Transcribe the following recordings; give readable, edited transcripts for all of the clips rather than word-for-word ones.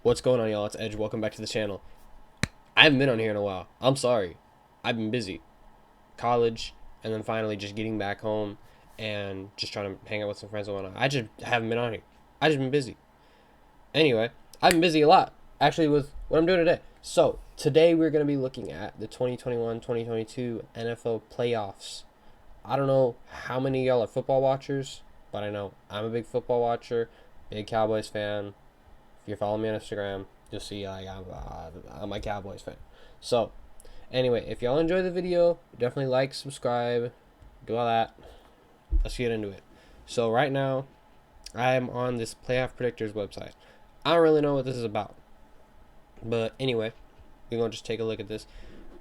What's going on, y'all? It's Edge. Welcome back to the channel. I haven't been on here in a while. I'm sorry. I've been busy. College, and then finally just getting back home and just trying to hang out with some friends and whatnot. I just haven't been on here. I just been busy. Anyway, I've been busy a lot, actually, with what I'm doing today. So, today we're going to be looking at the 2021-2022 NFL playoffs. I don't know how many of y'all are football watchers, but I know I'm a big football watcher, big Cowboys fan. If you're following me on Instagram, you'll see I'm a Cowboys fan. So, anyway, if y'all enjoy the video, definitely like, subscribe, do all that. Let's get into it. So right now, I am on this playoff predictors website. I don't really know what this is about, but anyway, we're gonna just take a look at this.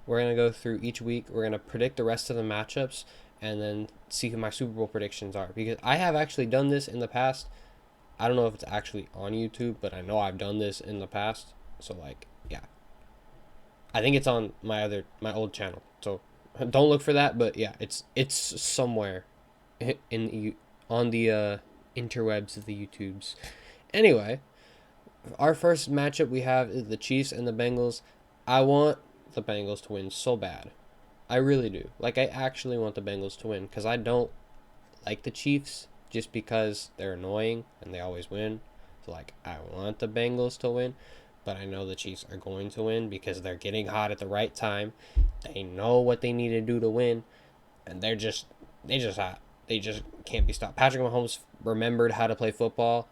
We're gonna go through each week. We're gonna predict the rest of the matchups, and then see who my Super Bowl predictions are. Because I have actually done this in the past. I don't know if it's actually on YouTube, but I know I've done this in the past. So yeah, I think it's on my old channel. So don't look for that, but yeah, it's somewhere in the on the interwebs of the YouTubes. Anyway, our first matchup we have is the Chiefs and the Bengals. I want the Bengals to win so bad. I really do. I actually want the Bengals to win because I don't like the Chiefs just because they're annoying and they always win. So I want the Bengals to win, but I know the Chiefs are going to win because they're getting hot at the right time. They know what they need to do to win, and they just hot. They just can't be stopped. Patrick Mahomes remembered how to play football,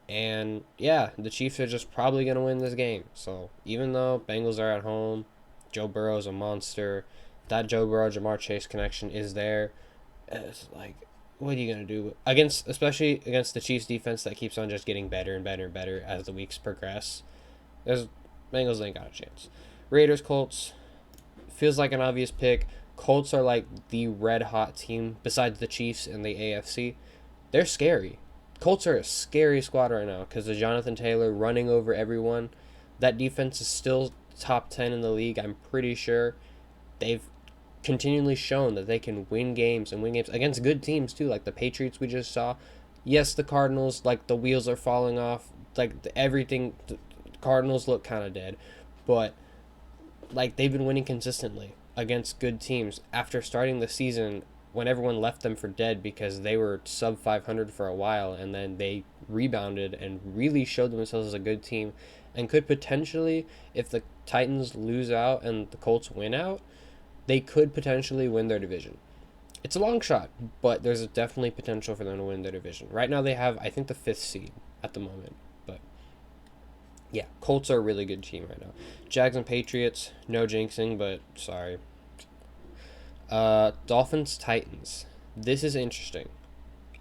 and yeah, the Chiefs are just probably gonna win this game. So even though Bengals are at home, Joe Burrow's a monster. That Joe Burrow Jamar Chase connection is there. It's what are you gonna do especially against the Chiefs defense that keeps on just getting better and better and better as the weeks progress? There's Bengals ain't got a chance. Raiders Colts feels like an obvious pick. Colts are like the red hot team besides the Chiefs and the AFC. They're scary. Colts are a scary squad right now because of Jonathan Taylor running over everyone. That defense is still top 10 in the league, I'm pretty sure. They've continually shown that they can win games and win games against good teams too, like the Patriots we just saw. Yes, the Cardinals, the wheels are falling off, everything. The Cardinals look kind of dead, but they've been winning consistently against good teams after starting the season when everyone left them for dead because they were sub 500 for a while, and then they rebounded and really showed themselves as a good team and could potentially, if the Titans lose out and the Colts win out, they could potentially win their division. It's a long shot, but there's definitely potential for them to win their division. Right now they have, I think, the 5th seed at the moment. But yeah, Colts are a really good team right now. Jags and Patriots, no jinxing, but sorry. Dolphins, Titans. This is interesting.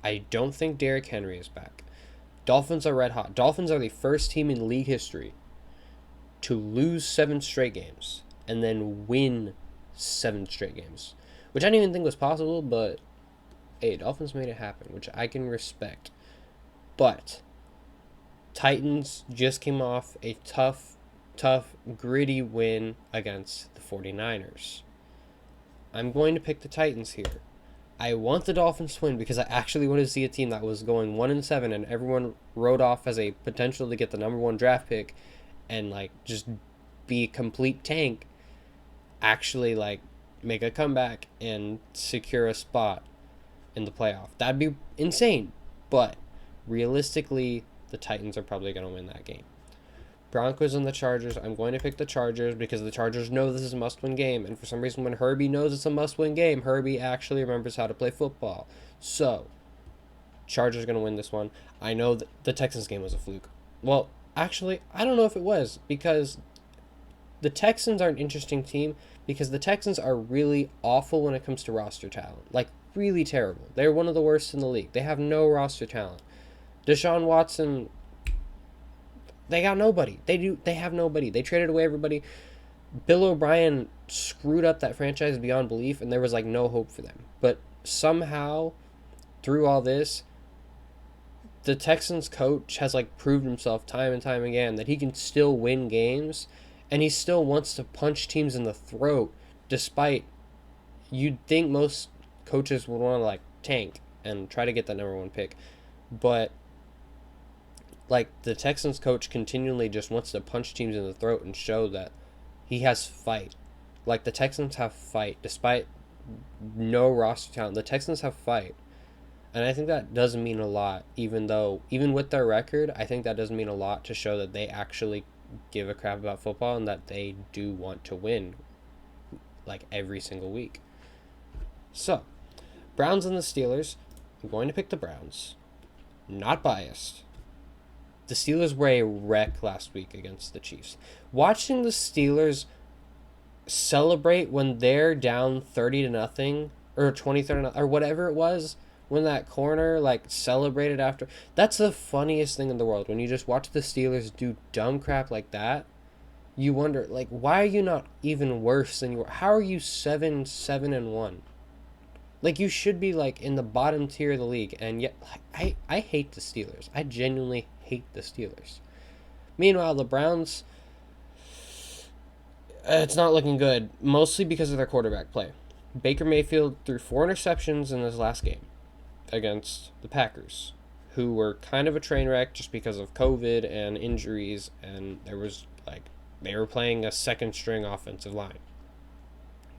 I don't think Derrick Henry is back. Dolphins are red hot. Dolphins are the first team in league history to lose 7 straight games and then win 7 straight games, which I didn't even think was possible, but hey, Dolphins made it happen, which I can respect. But Titans just came off a tough, gritty win against the 49ers. I'm going to pick the Titans here. I want the Dolphins to win because I actually want to see a team that was going 1-7 and everyone wrote off as a potential to get the number 1 draft pick and just be a complete tank, actually make a comeback and secure a spot in the playoff. That'd be insane. But realistically, the Titans are probably going to win that game. Broncos and the Chargers. I'm going to pick the Chargers because the Chargers know this is a must-win game. And for some reason, when Herbie knows it's a must-win game, Herbie actually remembers how to play football. So, Chargers are going to win this one. I know that the Texans game was a fluke. Well, actually, I don't know if it was because the Texans are an interesting team because the Texans are really awful when it comes to roster talent. Really terrible. They're one of the worst in the league. They have no roster talent. Deshaun Watson, they got nobody. They have nobody. They traded away everybody. Bill O'Brien screwed up that franchise beyond belief, and there was no hope for them. But somehow, through all this, the Texans coach has proved himself time and time again that he can still win games, and he still wants to punch teams in the throat, despite you'd think most coaches would want to tank and try to get that number 1 pick. But like the Texans coach continually just wants to punch teams in the throat and show that he has fight. Like the Texans have fight despite no roster talent. The Texans have fight. And I think that does mean a lot, even with their record, I think that does mean a lot to show that they actually give a crap about football and that they do want to win like every single week. So, Browns and the Steelers. I'm going to pick the Browns. Not biased. The Steelers were a wreck last week against the Chiefs. Watching the Steelers celebrate when they're down 30-0 or 20-30 or whatever it was, when that corner like celebrated after, that's the funniest thing in the world. When you just watch the Steelers do dumb crap like that, you wonder like, why are you not even worse than you were? How are you 7-1? Like, you should be like in the bottom tier of the league, and yet I hate the Steelers. I genuinely hate the Steelers. Meanwhile, the Browns, it's not looking good, mostly because of their quarterback play. Baker Mayfield threw 4 interceptions in his last game against the Packers, who were kind of a train wreck just because of COVID and injuries, and there was like, they were playing a second string offensive line.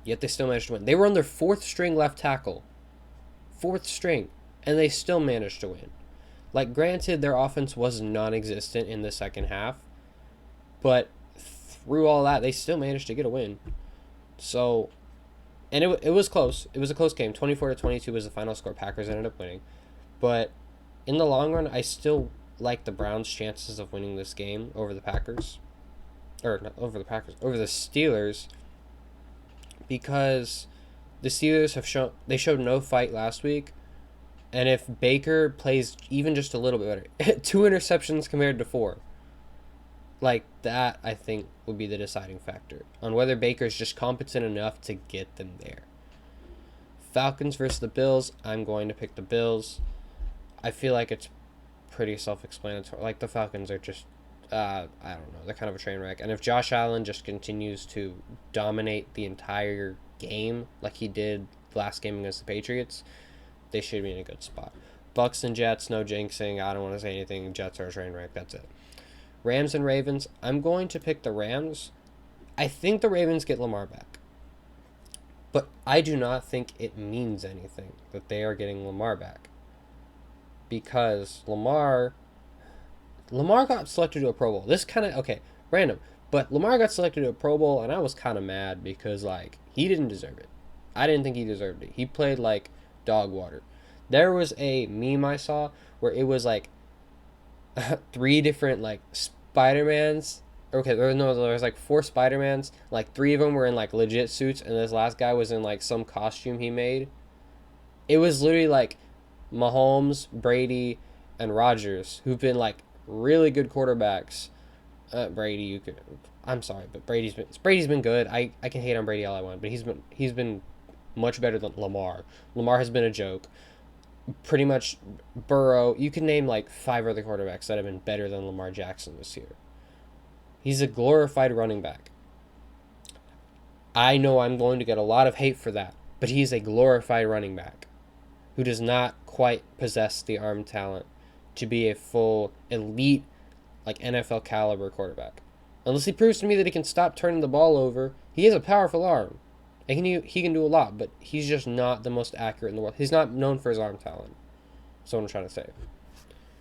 Yet they still managed to win. They were on their 4th string left tackle. 4th string. And they still managed to win. Like, granted, their offense was non-existent in the second half. But through all that, they still managed to get a win. So, and it was close. It was a close game. 24-22 was the final score. Packers ended up winning. But in the long run, I still like the Browns' chances of winning this game over the Packers. Or, not over the Packers. Over the Steelers. Because the Steelers showed no fight last week, and if Baker plays even just a little bit better, 2 interceptions compared to 4, like that, I think would be the deciding factor on whether Baker's just competent enough to get them there. Falcons versus the Bills. I'm going to pick the Bills. I feel like it's pretty self-explanatory. Like, the Falcons are just, I don't know, they're kind of a train wreck. And if Josh Allen just continues to dominate the entire game like he did last game against the Patriots, they should be in a good spot. Bucks and Jets, no jinxing. I don't want to say anything. Jets are a train wreck. That's it. Rams and Ravens. I'm going to pick the Rams. I think the Ravens get Lamar back. But I do not think it means anything that they are getting Lamar back. Because Lamar got selected to a Pro Bowl. This kind of, okay, random. But Lamar got selected to a Pro Bowl, and I was kind of mad because, like, he didn't deserve it. I didn't think he deserved it. He played like dog water. There was a meme I saw where it was, like, 3 different, like, Spider-Mans. Okay, there was, like, 4 Spider-Mans. Like, 3 of them were in, like, legit suits, and this last guy was in, like, some costume he made. It was literally, like, Mahomes, Brady, and Rodgers, who've been, like, really good quarterbacks. Brady, I'm sorry, but Brady's been good. I can hate on Brady all I want, but he's been much better than Lamar. Lamar has been a joke. Pretty much Burrow. You can name like 5 other quarterbacks that have been better than Lamar Jackson this year. He's a glorified running back. I know I'm going to get a lot of hate for that, but he's a glorified running back who does not quite possess the arm talent to be a full elite, like, NFL caliber quarterback. Unless he proves to me that he can stop turning the ball over. He has a powerful arm, and he can do a lot, but he's just not the most accurate in the world. He's not known for his arm talent. That's what I'm trying to say.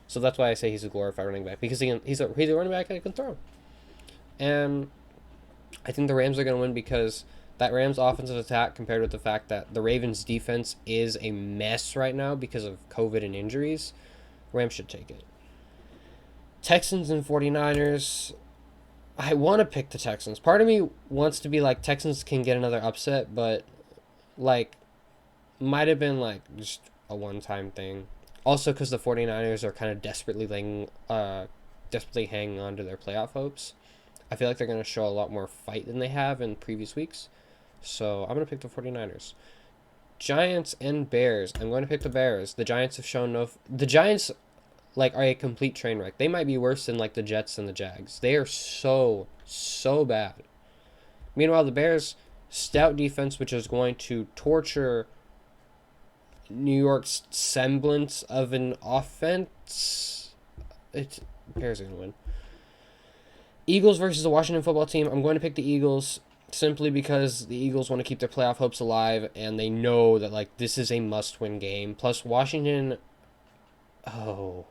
So that's why I say he's a glorified running back, because he's a running back that can throw. And I think the Rams are going to win because that Rams offensive attack, compared with the fact that the Ravens defense is a mess right now because of COVID and injuries, Rams should take it. Texans and 49ers. I want to pick the Texans. Part of me wants to be like, Texans can get another upset, but, like, might have been, like, just a one-time thing. Also, because the 49ers are kind of desperately hanging on to their playoff hopes. I feel like they're going to show a lot more fight than they have in previous weeks. So I'm going to pick the 49ers. Giants and Bears. I'm going to pick the Bears. The Giants have shown the Giants, like, are a complete train wreck. They might be worse than, like, the Jets and the Jags. They are so bad. Meanwhile, the Bears' stout defense, which is going to torture New York's semblance of an offense. Bears are going to win. Eagles versus the Washington football team. I'm going to pick the Eagles simply because the Eagles want to keep their playoff hopes alive, and they know that like this is a must-win game. Plus, Washington. Oh,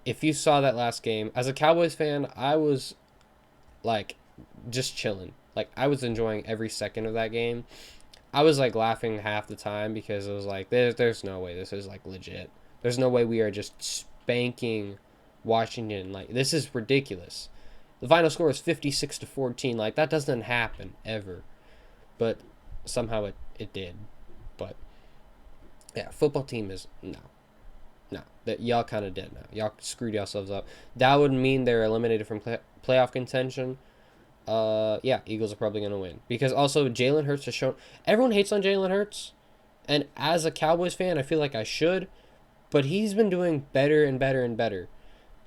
if you saw that last game, as a Cowboys fan, I was like just chilling. Like I was enjoying every second of that game. I was like laughing half the time because it was like there's no way this is like legit. There's no way we are just spanking Washington. Like this is ridiculous. The final score is 56-14. Like that doesn't happen ever. But somehow it did. But yeah, football team is no. That y'all kind of dead now. Y'all screwed yourselves up. That would mean they're eliminated from playoff contention. Yeah, Eagles are probably gonna win because also Jalen Hurts has shown. Everyone hates on Jalen Hurts, and as a Cowboys fan, I feel like I should, but he's been doing better and better and better.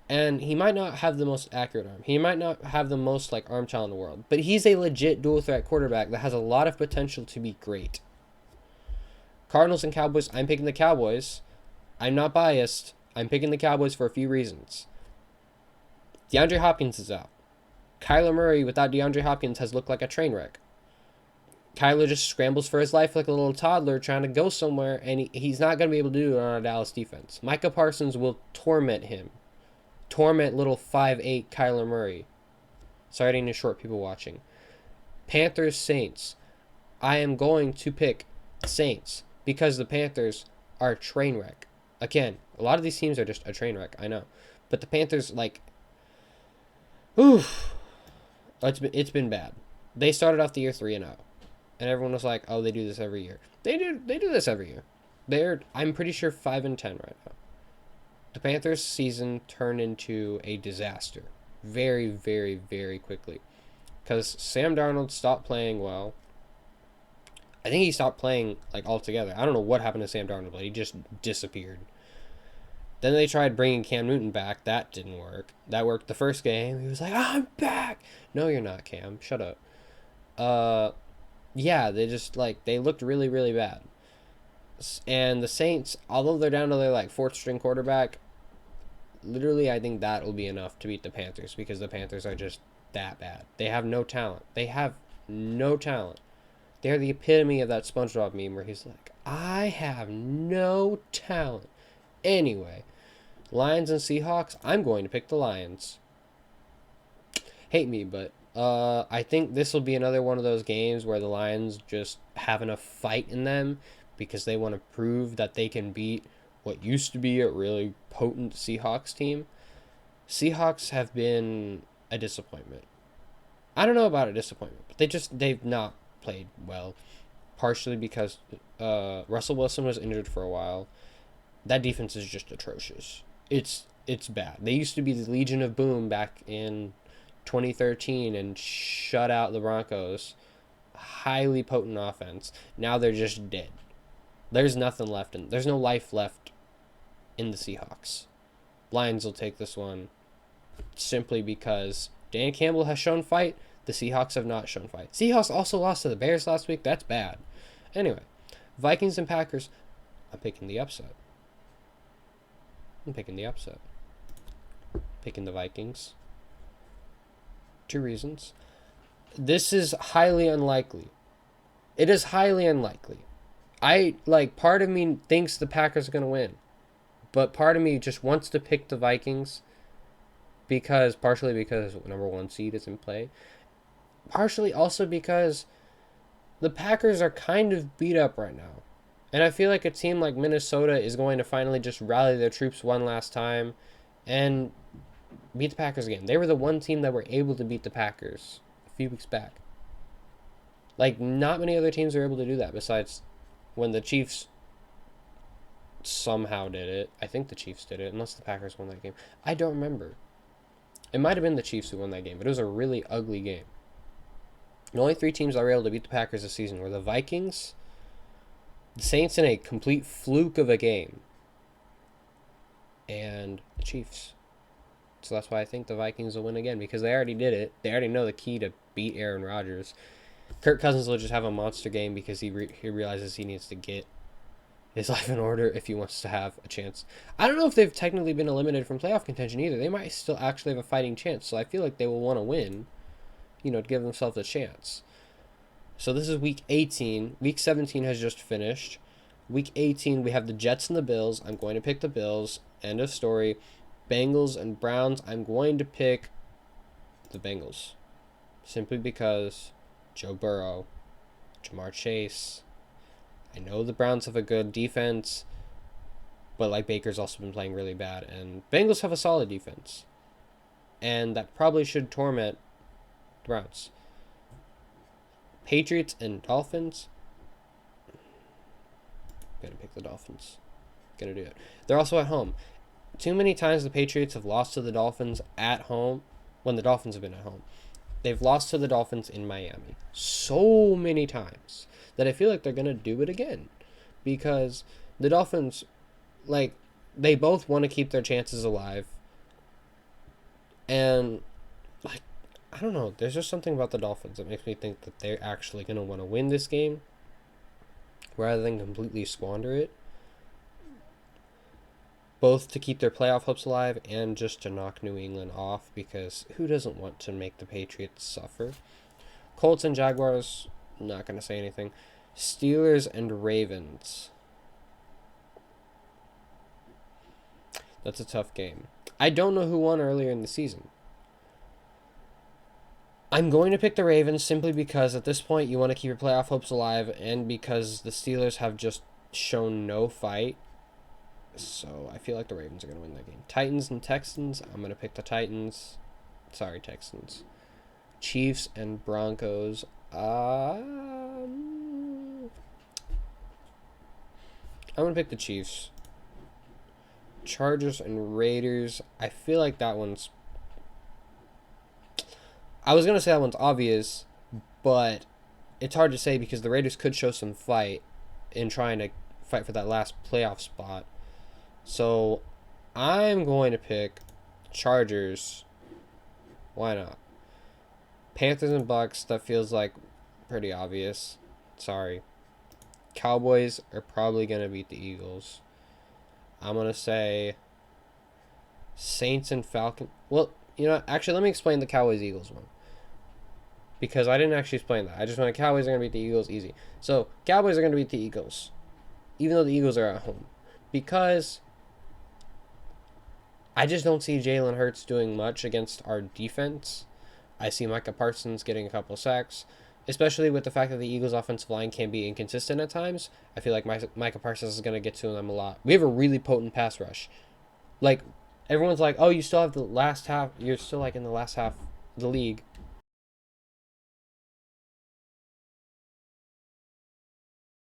And he might not have the most accurate arm. He might not have the most like arm talent in the world, but he's a legit dual threat quarterback that has a lot of potential to be great. Cardinals and Cowboys. I'm picking the Cowboys. I'm not biased. I'm picking the Cowboys for a few reasons. DeAndre Hopkins is out. Kyler Murray without DeAndre Hopkins has looked like a train wreck. Kyler just scrambles for his life like a little toddler trying to go somewhere, and he's not going to be able to do it on a Dallas defense. Micah Parsons will torment him. Torment little 5'8" Kyler Murray. Sorry to any short people watching. Panthers, Saints. I am going to pick Saints because the Panthers are a train wreck. Again, a lot of these teams are just a train wreck, I know. But the Panthers, like, oof. It's been bad. They started off the year 3-0. And everyone was like, oh, they do this every year. They do this every year. I'm pretty sure 5-10 right now. The Panthers season turned into a disaster very, very, very quickly. Because Sam Darnold stopped playing well. I think he stopped playing like altogether. I don't know what happened to Sam Darnold, but he just disappeared. Then they tried bringing Cam Newton back. That didn't work. That worked the first game. He was like, I'm back. No, you're not, Cam. Shut up. Yeah, they looked really, really bad. And the Saints, although they're down to their like fourth string quarterback, literally I think that will be enough to beat the Panthers because the Panthers are just that bad. They have no talent. They're the epitome of that SpongeBob meme where he's like, I have no talent. Anyway, Lions and Seahawks, I'm going to pick the Lions. Hate me, but I think this will be another one of those games where the Lions just have enough fight in them because they want to prove that they can beat what used to be a really potent Seahawks team. Seahawks have been a disappointment. I don't know about a disappointment, but they've not played well, partially because Russell Wilson was injured for a while. That defense is just atrocious. It's bad. They used to be the Legion of Boom back in 2013 and shut out the Broncos. Highly potent offense. Now they're just dead. There's nothing left there's no life left in the Seahawks. Lions will take this one simply because Dan Campbell has shown fight. The Seahawks have not shown fight. Seahawks also lost to the Bears last week. That's bad. Anyway, Vikings and Packers. I'm picking the upset. Picking the Vikings. 2 reasons. This is highly unlikely. It is highly unlikely. Part of me thinks the Packers are going to win. But part of me just wants to pick the Vikings partially because number 1 seed is in play. Partially also because the Packers are kind of beat up right now. And I feel like a team like Minnesota is going to finally just rally their troops one last time and beat the Packers again. They were the one team that were able to beat the Packers a few weeks back. Like, not many other teams are able to do that besides when the Chiefs somehow did it. I think the Chiefs did it, unless the Packers won that game. I don't remember. It might have been the Chiefs who won that game, but it was a really ugly game. The only 3 teams that were able to beat the Packers this season were the Vikings, the Saints in a complete fluke of a game, and the Chiefs. So that's why I think the Vikings will win again, because they already did it. They already know the key to beat Aaron Rodgers. Kirk Cousins will just have a monster game because he realizes he needs to get his life in order if he wants to have a chance. I don't know if they've technically been eliminated from playoff contention either. They might still actually have a fighting chance. So I feel like they will want to win, to give themselves a chance. So this is week 18. Week 17 has just finished. Week 18, we have the Jets and the Bills. I'm going to pick the Bills. End of story. Bengals and Browns. I'm going to pick the Bengals. Simply because Joe Burrow, Jamar Chase. I know the Browns have a good defense, but Baker's also been playing really bad. And Bengals have a solid defense. And that probably should torment the Browns. Patriots and Dolphins. Gonna pick the Dolphins. Gonna do it. They're also at home. Too many times the Patriots have lost to the Dolphins at home when the Dolphins have been at home. They've lost to the Dolphins in Miami so many times that I feel like they're gonna do it again, because the Dolphins, they both want to keep their chances alive, and I don't know. There's just something about the Dolphins that makes me think that they're actually going to want to win this game rather than completely squander it. Both to keep their playoff hopes alive and just to knock New England off, because who doesn't want to make the Patriots suffer? Colts and Jaguars, not going to say anything. Steelers and Ravens. That's a tough game. I don't know who won earlier in the season. I'm going to pick the Ravens simply because at this point you want to keep your playoff hopes alive, and because the Steelers have just shown no fight. So I feel like the Ravens are going to win that game. Titans and Texans. I'm going to pick the Titans. Sorry, Texans. Chiefs and Broncos. I'm going to pick the Chiefs. Chargers and Raiders. I feel like that one's... I was going to say that one's obvious, but it's hard to say because the Raiders could show some fight in trying to fight for that last playoff spot. So I'm going to pick Chargers. Why not? Panthers and Bucks, that feels like pretty obvious. Sorry. Cowboys are probably going to beat the Eagles. I'm going to say Saints and Falcons. Well, actually, let me explain the Cowboys-Eagles one, because I didn't actually explain that. I just went Cowboys are going to beat the Eagles easy. So Cowboys are going to beat the Eagles, even though the Eagles are at home, because I just don't see Jalen Hurts doing much against our defense. I see Micah Parsons getting a couple sacks, especially with the fact that the Eagles' offensive line can be inconsistent at times. I feel like Micah Parsons is going to get to them a lot. We have a really potent pass rush. Everyone's like, oh, you still have the last half. You're still in the last half of the league.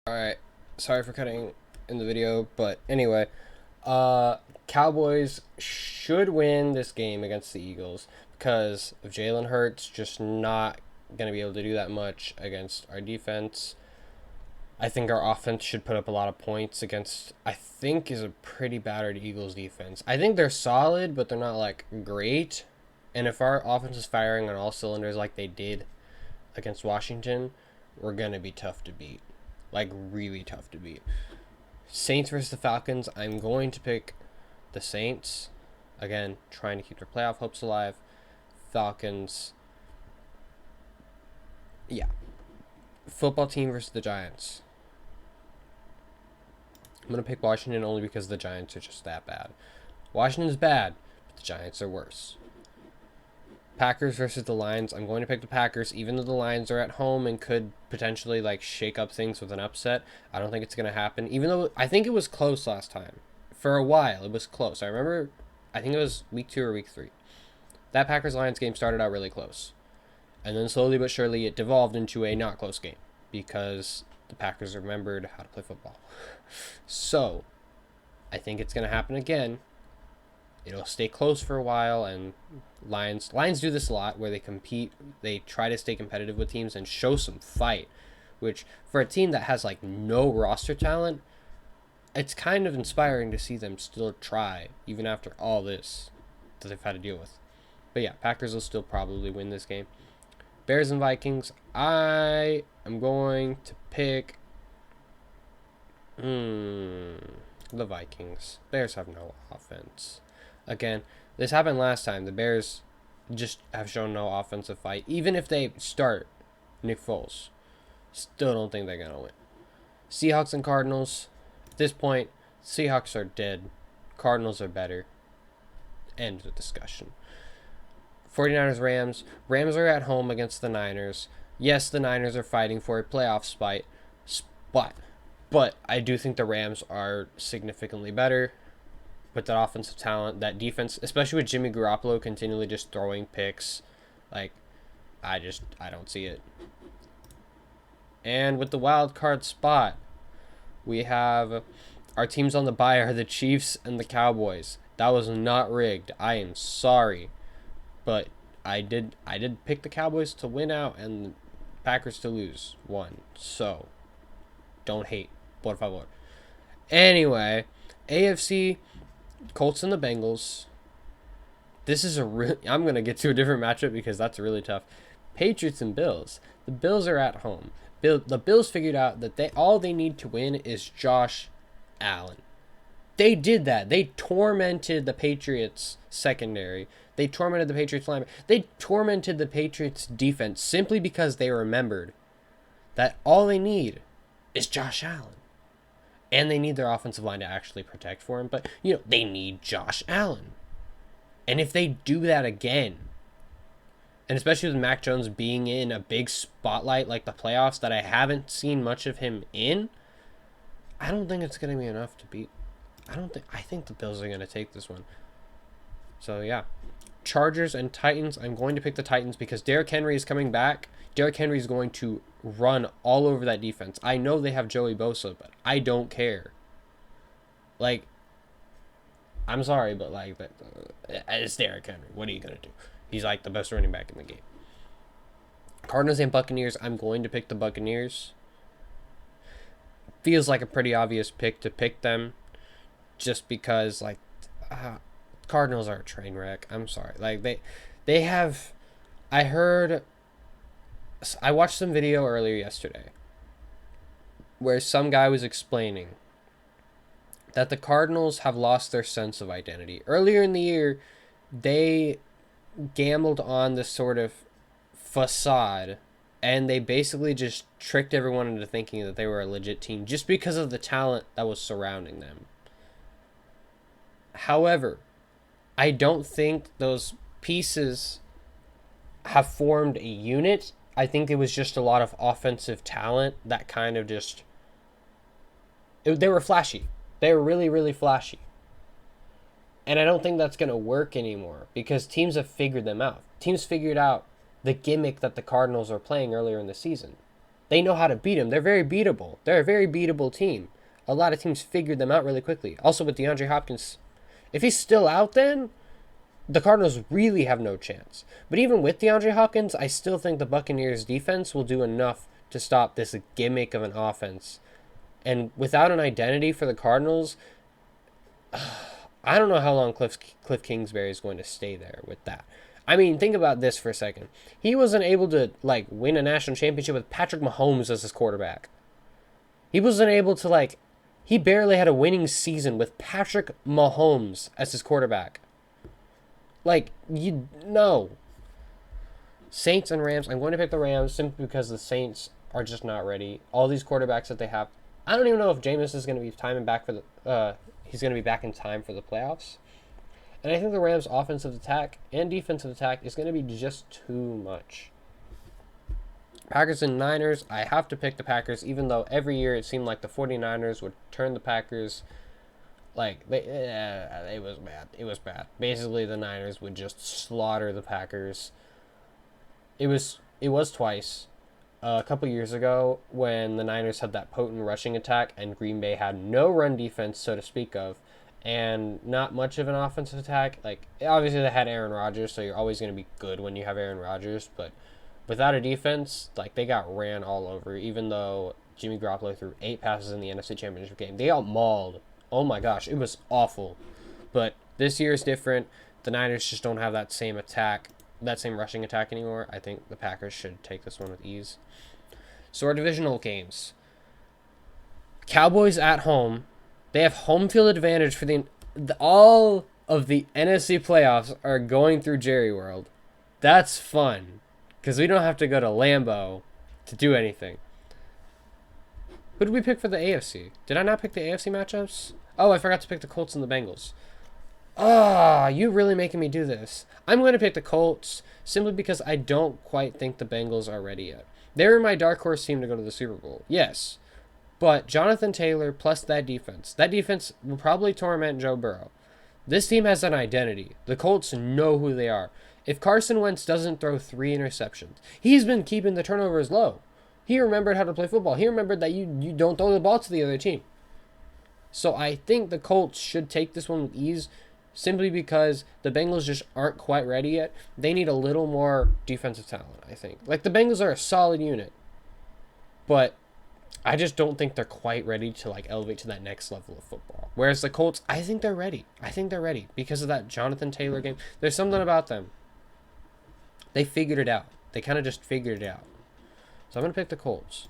All right. Sorry for cutting in the video, but anyway, Cowboys should win this game against the Eagles because of Jalen Hurts just not going to be able to do that much against our defense. I think our offense should put up a lot of points against, I think, is a pretty battered Eagles defense. I think they're solid, but they're not, great. And if our offense is firing on all cylinders like they did against Washington, we're going to be tough to beat. Really tough to beat. Saints versus the Falcons, I'm going to pick the Saints. Again, trying to keep their playoff hopes alive. Falcons. Yeah. Football team versus the Giants. I'm going to pick Washington only because the Giants are just that bad. Washington's bad, but the Giants are worse. Packers versus the Lions. I'm going to pick the Packers, even though the Lions are at home and could potentially shake up things with an upset. I don't think it's going to happen, even though I think it was close last time. For a while, it was close. I remember, I think it was week 2 or week 3. That Packers-Lions game started out really close. And then slowly but surely it devolved into a not close game because the Packers remembered how to play football. So, I think it's going to happen again. It'll stay close for a while, and Lions do this a lot where they compete. They try to stay competitive with teams and show some fight, which for a team that has no roster talent, it's kind of inspiring to see them still try even after all this that they've had to deal with. But yeah, Packers will still probably win this game. Bears and Vikings, I am going to pick Hmm. The Vikings. Bears have no offense. Again, this happened last time. The Bears just have shown no offensive fight. Even if they start Nick Foles, still don't think they're going to win. Seahawks and Cardinals. At this point, Seahawks are dead. Cardinals are better. End of discussion. 49ers, Rams. Rams are at home against the Niners. Yes, the Niners are fighting for a playoff spot. But I do think the Rams are significantly better with that offensive talent, that defense, especially with Jimmy Garoppolo continually just throwing picks. Like, I don't see it. And with the wild card spot, we have our teams on the bye are the Chiefs and the Cowboys. That was not rigged. I am sorry, but I did pick the Cowboys to win out and the Packers to lose one. So don't hate, por favor. Anyway, AFC, Colts and the Bengals. This is I'm gonna get to a different matchup because that's really tough. Patriots and Bills. The Bills are at home. The Bills figured out that all they need to win is Josh Allen. They did that. They tormented the Patriots secondary. They tormented the Patriots linebacker. They tormented the Patriots defense simply because they remembered that all they need is Josh Allen. And they need their offensive line to actually protect for him. But, they need Josh Allen. And if they do that again, and especially with Mac Jones being in a big spotlight like the playoffs that I haven't seen much of him in, I don't think it's going to be enough to beat. I think the Bills are going to take this one. So, yeah. Chargers and Titans. I'm going to pick the Titans because Derrick Henry is coming back. Derrick Henry is going to run all over that defense. I know they have Joey Bosa, but I don't care. Like, I'm sorry, but it's Derrick Henry. What are you going to do? He's like the best running back in the game. Cardinals and Buccaneers. I'm going to pick the Buccaneers. Feels like a pretty obvious pick to pick them just because, Cardinals are a train wreck. I'm sorry. They have... I watched some video earlier yesterday where some guy was explaining that the Cardinals have lost their sense of identity. Earlier in the year, they gambled on this sort of facade, and they basically just tricked everyone into thinking that they were a legit team just because of the talent that was surrounding them. However, I don't think those pieces have formed a unit. I think it was just a lot of offensive talent that kind of they were flashy. They were really, really flashy. And I don't think that's going to work anymore because teams have figured them out. Teams figured out the gimmick that the Cardinals are playing earlier in the season. They know how to beat them. They're very beatable. They're a very beatable team. A lot of teams figured them out really quickly. Also with DeAndre Hopkins, if he's still out then, the Cardinals really have no chance. But even with DeAndre Hopkins, I still think the Buccaneers defense will do enough to stop this gimmick of an offense. And without an identity for the Cardinals, I don't know how long Cliff Kingsbury is going to stay there with that. I mean, think about this for a second. He wasn't able to win a national championship with Patrick Mahomes as his quarterback. He wasn't able to he barely had a winning season with Patrick Mahomes as his quarterback. Saints and Rams. I'm going to pick the Rams simply because the Saints are just not ready. All these quarterbacks that they have. I don't even know if Jameis is going to be he's going to be back in time for the playoffs. And I think the Rams' offensive attack and defensive attack is going to be just too much. Packers and Niners. I have to pick the Packers, even though every year it seemed like the 49ers would turn the Packers. It was bad. It was bad. Basically, the Niners would just slaughter the Packers. It was twice. A couple years ago when the Niners had that potent rushing attack and Green Bay had no run defense, so to speak of, and not much of an offensive attack. Obviously they had Aaron Rodgers, so you're always going to be good when you have Aaron Rodgers, but without a defense, they got ran all over, even though Jimmy Garoppolo threw 8 passes in the NFC Championship game. They got mauled. Oh my gosh, it was awful. But this year is different. The Niners just don't have that same rushing attack anymore. I think the Packers should take this one with ease. So our divisional games. Cowboys at home. They have home field advantage for all of the NFC playoffs are going through Jerry World. That's fun because we don't have to go to Lambeau to do anything. Who did we pick for the AFC? Did I not pick the AFC matchups? Oh, I forgot to pick the Colts and the Bengals. Ah, you really making me do this. I'm going to pick the Colts simply because I don't quite think the Bengals are ready yet. They're my dark horse team to go to the Super Bowl. Yes. But Jonathan Taylor plus that defense will probably torment Joe Burrow. This team has an identity. The Colts know who they are. If Carson Wentz doesn't throw 3 interceptions, he's been keeping the turnovers low. He remembered how to play football. He remembered that you don't throw the ball to the other team. So I think the Colts should take this one with ease simply because the Bengals just aren't quite ready yet. They need a little more defensive talent, I think. Like, the Bengals are a solid unit, but I just don't think they're quite ready to, like, elevate to that next level of football. Whereas the Colts, I think they're ready. I think they're ready because of that Jonathan Taylor game. There's something about them. They figured it out. They kind of just figured it out. So I'm going to pick the Colts.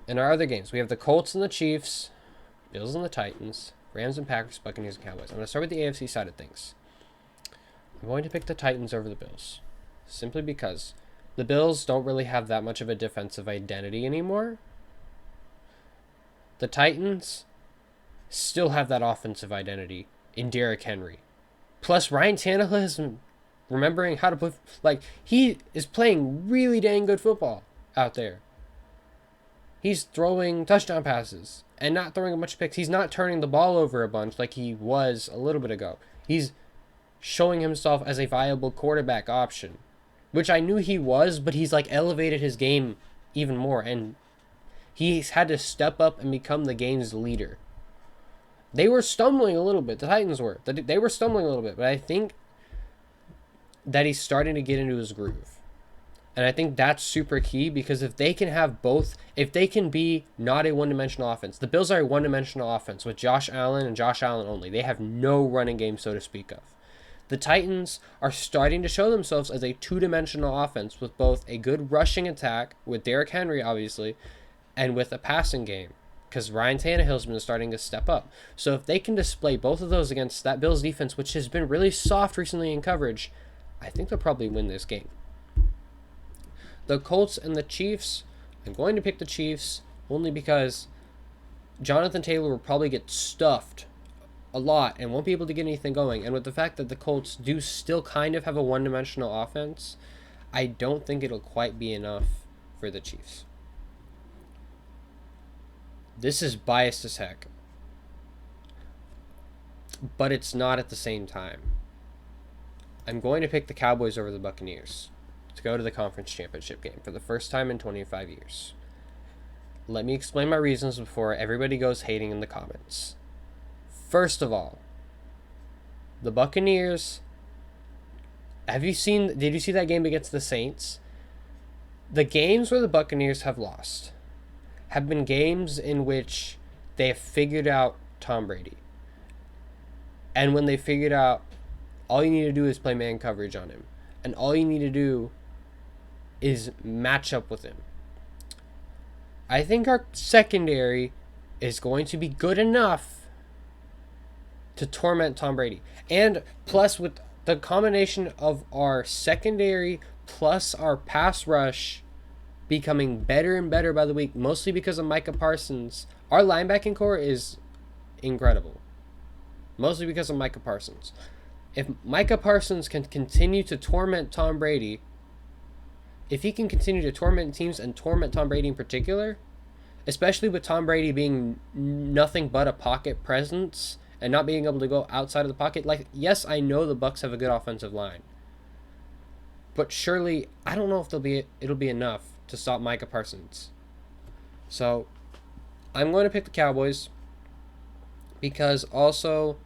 In our other games, we have the Colts and the Chiefs, Bills and the Titans, Rams and Packers, Buccaneers and Cowboys. I'm going to start with the AFC side of things. I'm going to pick the Titans over the Bills. Simply because the Bills don't really have that much of a defensive identity anymore. The Titans still have that offensive identity in Derrick Henry. Plus, Ryan Tannehill is remembering how to play. Like, he is playing really dang good football out there. He's throwing touchdown passes and not throwing a bunch of picks. He's not turning the ball over a bunch like he was a little bit ago. He's showing himself as a viable quarterback option, which I knew he was, but he's, like, elevated his game even more, and he's had to step up and become the game's leader. They were stumbling a little bit. The Titans were. They were stumbling a little bit, but I think that he's starting to get into his groove. And I think that's super key because if they can have both, if they can be not a one-dimensional offense, the Bills are a one-dimensional offense with Josh Allen and Josh Allen only. They have no running game, so to speak of. The Titans are starting to show themselves as a two-dimensional offense with both a good rushing attack, with Derrick Henry, obviously, and with a passing game because Ryan Tannehill's been starting to step up. So if they can display both of those against that Bills defense, which has been really soft recently in coverage, I think they'll probably win this game. The Colts and the Chiefs, I'm going to pick the Chiefs only because Jonathan Taylor will probably get stuffed a lot and won't be able to get anything going. And with the fact that the Colts do still kind of have a one-dimensional offense, I don't think it'll quite be enough for the Chiefs. This is biased as heck, but it's not at the same time. I'm going to pick the Cowboys over the Buccaneers to go to the conference championship game for the first time in 25 years. Let me explain my reasons before everybody goes hating in the comments. First of all, the Buccaneers, did you see that game against the Saints? The games where the Buccaneers have lost have been games in which they have figured out Tom Brady. And when they figured out, all you need to do is play man coverage on him. And all you need to do is match up with him. I think our secondary is going to be good enough to torment Tom Brady. And plus, with the combination of our secondary plus our pass rush becoming better and better by the week, mostly because of Micah Parsons, our linebacking core is incredible. Mostly because of Micah Parsons. If Micah Parsons can continue to torment Tom Brady, if he can continue to torment teams and torment Tom Brady in particular, especially with Tom Brady being nothing but a pocket presence and not being able to go outside of the pocket, like, yes, I know the Bucs have a good offensive line, but surely I don't know if it'll be enough to stop Micah Parsons. So I'm going to pick the Cowboys because also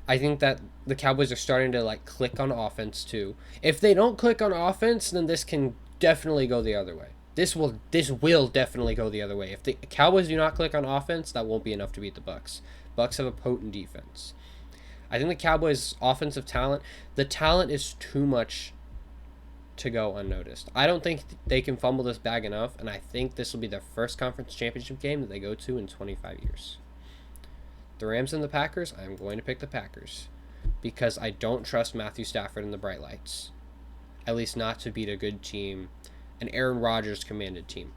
I think that the Cowboys are starting to, like, click on offense too. If they don't click on offense, then this can definitely go the other way. This will definitely go the other way. If the Cowboys do not click on offense, that won't be enough to beat the Bucs. Bucs have a potent defense. I think the Cowboys' offensive talent, the talent is too much to go unnoticed. I don't think they can fumble this bag enough, and I think this will be their first conference championship game that they go to in 25 years. The Rams and the Packers, I'm going to pick the Packers because I don't trust Matthew Stafford in the bright lights, at least not to beat a good team, an Aaron Rodgers commanded team.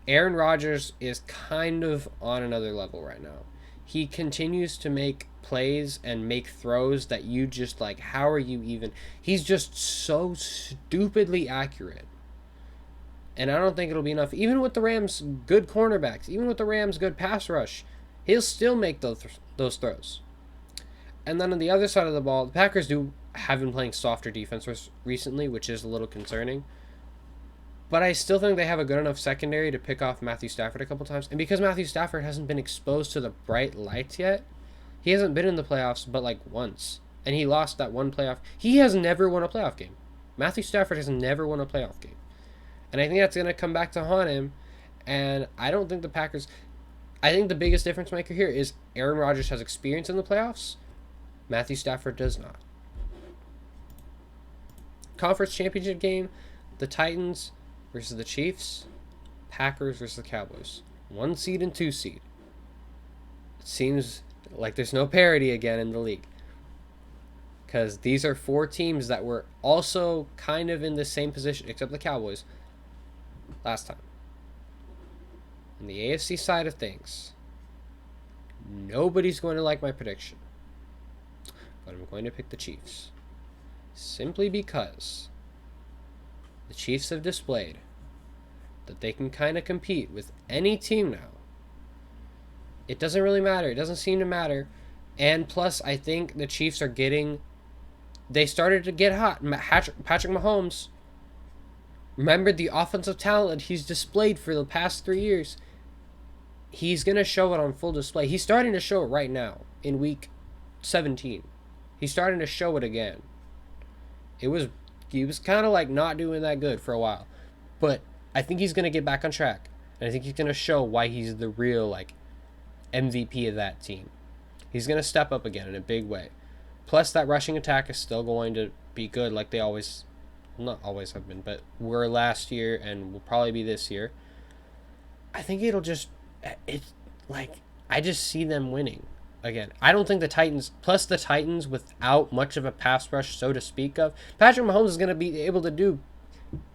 Aaron Rodgers is kind of on another level right now. He continues to make plays and make throws that you just like, how are you even? He's just so stupidly accurate. And I don't think it'll be enough. Even with the Rams' good cornerbacks, even with the Rams' good pass rush, he'll still make those throws. And then on the other side of the ball, the Packers have been playing softer defense recently, which is a little concerning. But I still think they have a good enough secondary to pick off Matthew Stafford a couple times. And because Matthew Stafford hasn't been exposed to the bright lights yet, he hasn't been in the playoffs but like once. And he lost that one playoff. He has never won a playoff game. Matthew Stafford has never won a playoff game. And I think that's going to come back to haunt him. And I don't think the Packers... I think the biggest difference maker here is Aaron Rodgers has experience in the playoffs. Matthew Stafford does not. Conference championship game, the Titans versus the Chiefs, Packers versus the Cowboys. 1 seed and 2 seed. It seems like there's no parity again in the league. Because these are 4 teams that were also kind of in the same position, except the Cowboys, last time. On the AFC side of things, nobody's going to like my prediction. But I'm going to pick the Chiefs. Simply because the Chiefs have displayed that they can kind of compete with any team now. It doesn't really matter. It doesn't seem to matter. And plus, I think the Chiefs are getting... They started to get hot. Patrick Mahomes, remember the offensive talent he's displayed for the past 3 years. He's going to show it on full display. He's starting to show it right now in week 17. He's starting to show it again. He was kind of like not doing that good for a while. But I think he's going to get back on track. And I think he's going to show why he's the real like MVP of that team. He's going to step up again in a big way. Plus that rushing attack is still going to be good like they always, not always have been, but were last year and will probably be this year. I think it's like, I just see them winning again. I don't think the Titans, plus the Titans without much of a pass rush, so to speak of, Patrick Mahomes is going to be able to do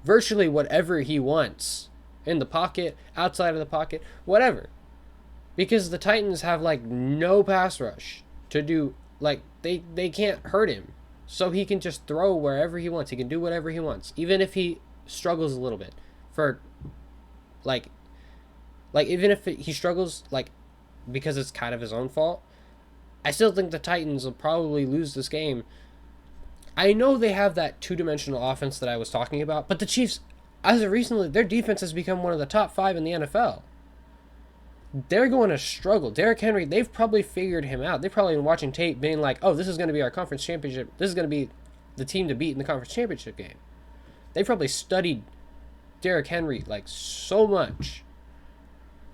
virtually whatever he wants in the pocket, outside of the pocket, whatever. Because the Titans have like no pass rush to do, like they can't hurt him. So he can just throw wherever he wants. He can do whatever he wants. Even if he struggles a little bit for like even if he struggles like because it's kind of his own fault, I still think the Titans will probably lose this game. I know they have that two-dimensional offense that I was talking about, but the Chiefs, as of recently, their defense has become one of the top 5 in the NFL. They're going to struggle. Derrick Henry, they've probably figured him out. They've probably been watching tape being like, oh, this is going to be our conference championship. This is going to be the team to beat in the conference championship game. They probably studied Derrick Henry like so much.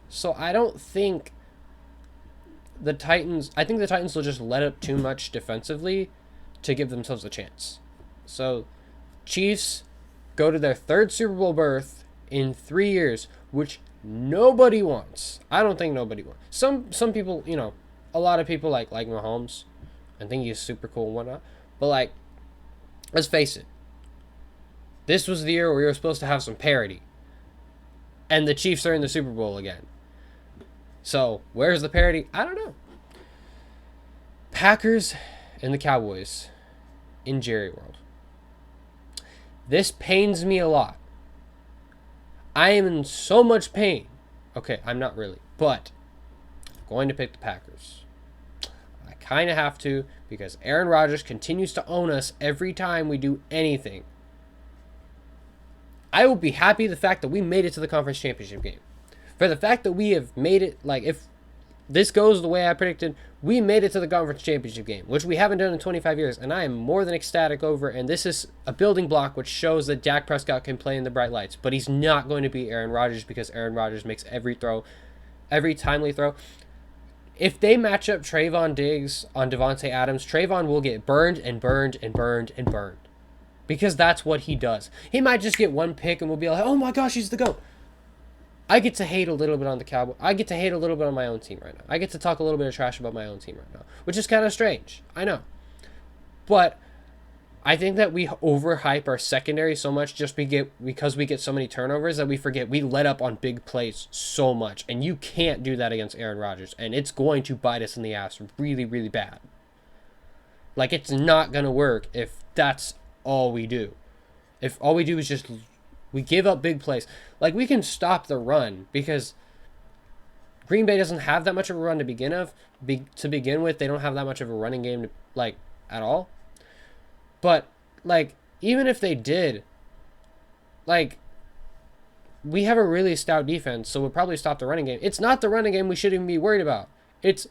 So I don't think the Titans, I think the Titans will just let up too much defensively to give themselves a chance. So Chiefs go to their 3rd Super Bowl berth in 3 years, which nobody wants. I don't think nobody wants. Some people, you know, a lot of people like Mahomes and think he's super cool and whatnot. But like, let's face it. This was the year where we were supposed to have some parity. And the Chiefs are in the Super Bowl again. So, where's the parity? I don't know. Packers and the Cowboys in Jerry World. This pains me a lot. I am in so much pain. Okay, I'm not really, but I'm going to pick the Packers. I kind of have to because Aaron Rodgers continues to own us every time we do anything. I will be happy the fact that we made it to the conference championship game. For the fact that we have made it, like if this goes the way I predicted, we made it to the conference championship game, which we haven't done in 25 years, and I am more than ecstatic over, and this is a building block which shows that Dak Prescott can play in the bright lights, but he's not going to be Aaron Rodgers because Aaron Rodgers makes every throw, every timely throw. If they match up Trayvon Diggs on Devontae Adams, Trayvon will get burned and burned and burned and burned. because that's what he does. He might just get one pick and we'll be like, oh my gosh, he's the GOAT. I get to hate a little bit on the Cowboys. I get to hate a little bit on my own team right now. I get to talk a little bit of trash about my own team right now, which is kind of strange. I know. But I think that we overhype our secondary so much just because we get so many turnovers that we forget we let up on big plays so much. And you can't do that against Aaron Rodgers. And it's going to bite us in the ass really, really bad. Like, it's not going to work if that's all we do. If all we do is just we give up big plays. Like, we can stop the run because Green Bay doesn't have that much of a run to begin with. They don't have that much of a running game at all. But, like, even if they did, like, we have a really stout defense, so we'll probably stop the running game. It's not the running game we should even be worried about. It's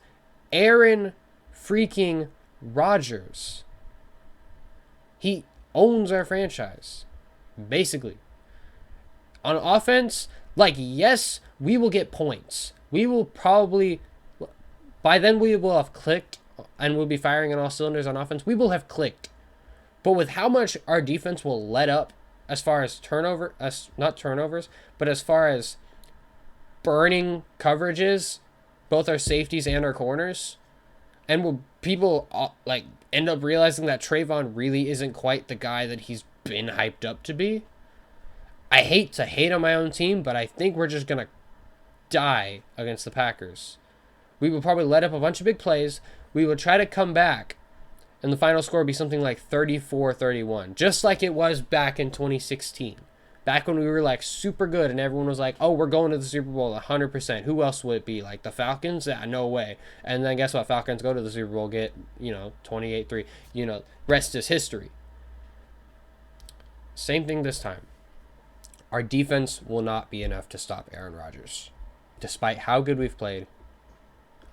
Aaron freaking Rodgers. He owns our franchise, basically. On offense, like, yes, we will get points. We will probably, by then we will have clicked, and we'll be firing on all cylinders on offense. We will have clicked. But with how much our defense will let up as far as not turnovers, but as far as burning coverages, both our safeties and our corners, and will people like end up realizing that Trayvon really isn't quite the guy that he's been hyped up to be. I hate to hate on my own team, but I think we're just going to die against the Packers. We will probably let up a bunch of big plays. We will try to come back. And the final score would be something like 34-31, just like it was back in 2016. Back when we were like super good and everyone was like, oh, we're going to the Super Bowl 100%. Who else would it be? Like the Falcons? Yeah, no way. And then guess what? Falcons go to the Super Bowl, get, 28-3. Rest is history. Same thing this time. Our defense will not be enough to stop Aaron Rodgers. Despite how good we've played,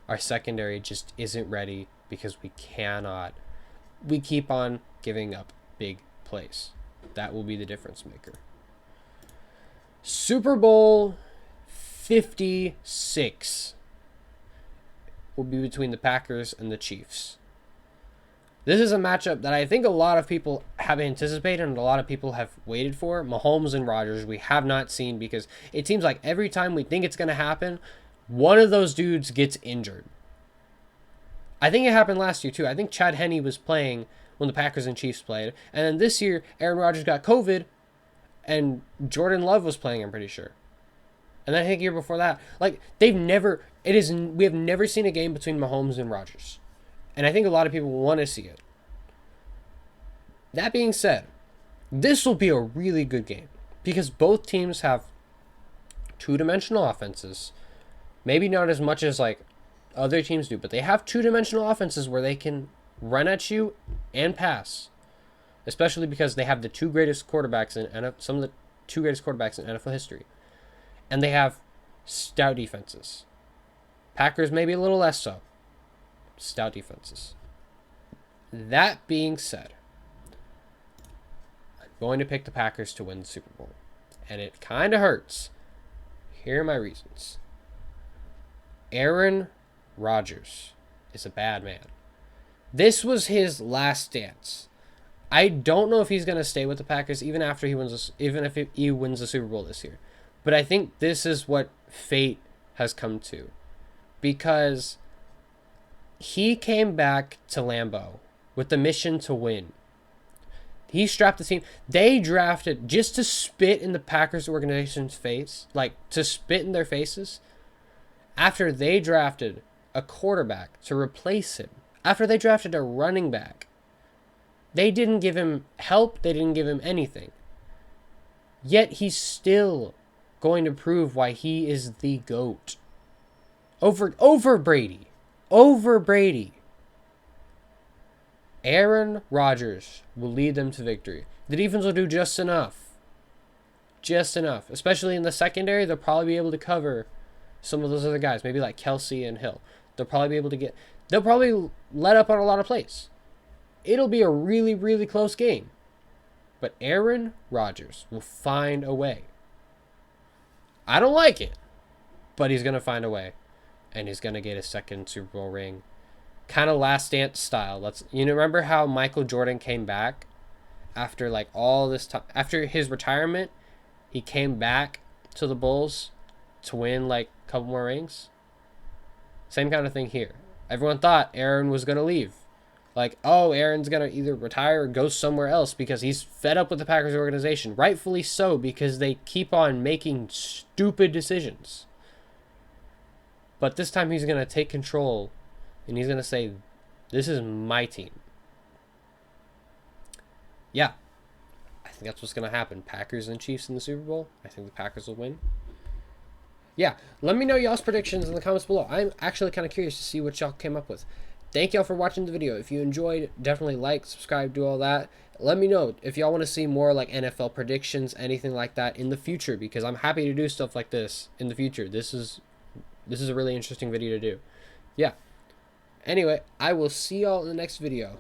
our secondary just isn't ready because we keep on giving up big plays. That will be the difference maker. Super Bowl 56 will be between the Packers and the Chiefs. This is a matchup that I think a lot of people have anticipated and a lot of people have waited for. Mahomes and Rodgers, we have not seen because it seems like every time we think it's going to happen, one of those dudes gets injured. I think it happened last year too. I think Chad Henne was playing when the Packers and Chiefs played. And then this year, Aaron Rodgers got COVID and Jordan Love was playing, I'm pretty sure. And then I think the year before that, like, we have never seen a game between Mahomes and Rodgers. And I think a lot of people want to see it. That being said, this will be a really good game because both teams have two-dimensional offenses. Maybe not as much as like other teams do, but they have two-dimensional offenses where they can run at you and pass, especially because they have the two greatest quarterbacks some of the two greatest quarterbacks in NFL history, and they have stout defenses. Packers maybe a little less so. Stout defenses. That being said, I'm going to pick the Packers to win the Super Bowl, and it kind of hurts. Here are my reasons. Aaron Rodgers is a bad man. This was his last dance. I don't know if he's going to stay with the Packers even if he wins the Super Bowl this year. But I think this is what fate has come to. Because he came back to Lambeau with the mission to win. He strapped the team. They drafted just to spit in the Packers organization's face, like to spit in their faces, after they drafted a quarterback to replace him, after they drafted a running back. They didn't give him help. They didn't give him anything. Yet he's still going to prove why he is the GOAT. Over Brady. Over Brady. Aaron Rodgers will lead them to victory. The defense will do just enough. Just enough. Especially in the secondary, they'll probably be able to cover some of those other guys. Maybe like Kelsey and Hill. They'll probably let up on a lot of plays. It'll be a really, really close game. But Aaron Rodgers will find a way. I don't like it. But he's going to find a way. And he's going to get a second Super Bowl ring. Kind of Last Dance style. Remember how Michael Jordan came back after like all this time. After his retirement, he came back to the Bulls to win like a couple more rings. Same kind of thing here. Everyone thought Aaron was going to leave. Like, oh, Aaron's going to either retire or go somewhere else because he's fed up with the Packers organization. Rightfully so, because they keep on making stupid decisions. But this time he's going to take control and he's going to say, this is my team. Yeah, I think that's what's going to happen. Packers and Chiefs in the Super Bowl. I think the Packers will win. Yeah, let me know y'all's predictions in the comments below. I'm actually kind of curious to see what y'all came up with. Thank y'all for watching the video. If you enjoyed, definitely like, subscribe, do all that. Let me know if y'all want to see more like NFL predictions, anything like that in the future, because I'm happy to do stuff like this in the future. This is a really interesting video to do. Yeah. Anyway, I will see y'all in the next video.